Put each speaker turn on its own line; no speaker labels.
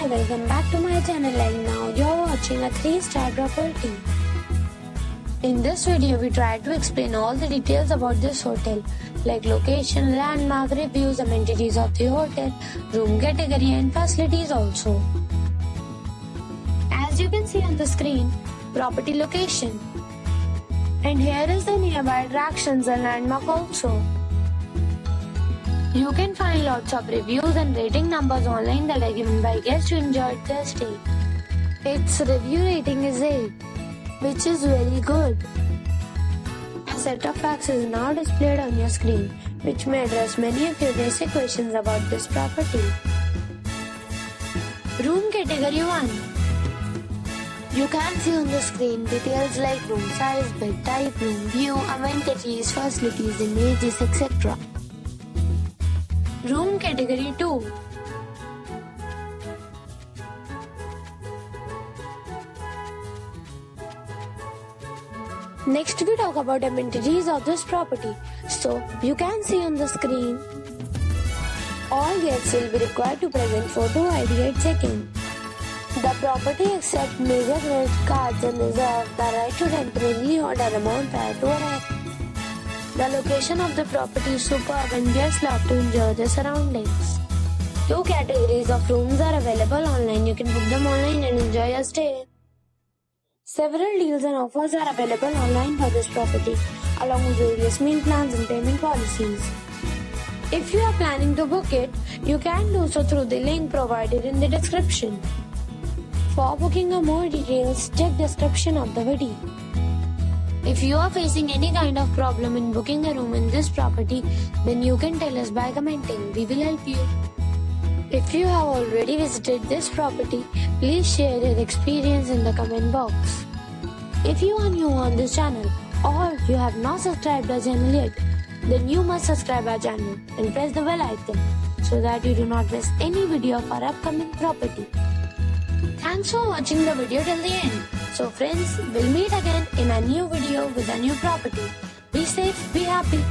Hi, welcome back to my channel, and now you're watching a 3-star property. In this video, we try to explain all the details about this hotel, like location, landmark, reviews, amenities of the hotel, room category and facilities also. As you can see on the screen, property location. And here is the nearby attractions and landmark also. You can find lots of reviews and rating numbers online that are given by guests who enjoyed their stay. Its review rating is 8, which is very good. A set of facts is now displayed on your screen, which may address many of your basic questions about this property. Room category 1. You can see on the screen details like room size, bed type, room view, amenities, facilities, images, etc. Room category 2. Next we talk about amenities of this property. So you can see on the screen, all guests will be required to present photo ID at check-in. The property accepts major credit cards and reserves the right to temporarily hold an amount prior to arrival. The location of the property is superb and guests love to enjoy the surroundings. 2 categories of rooms are available online. You can book them online and enjoy your stay. Several deals and offers are available online for this property, along with various meal plans and payment policies. If you are planning to book it, you can do so through the link provided in the description. For booking or more details, check description of the video. If you are facing any kind of problem in booking a room in this property, then you can tell us by commenting. We will help you. If you have already visited this property, please share your experience in the comment box. If you are new on this channel or you have not subscribed our channel yet, then you must subscribe our channel and press the bell icon so that you do not miss any video of our upcoming property. Thanks for watching the video till the end. So friends, we'll meet again in a new video with a new property. Be safe, be happy.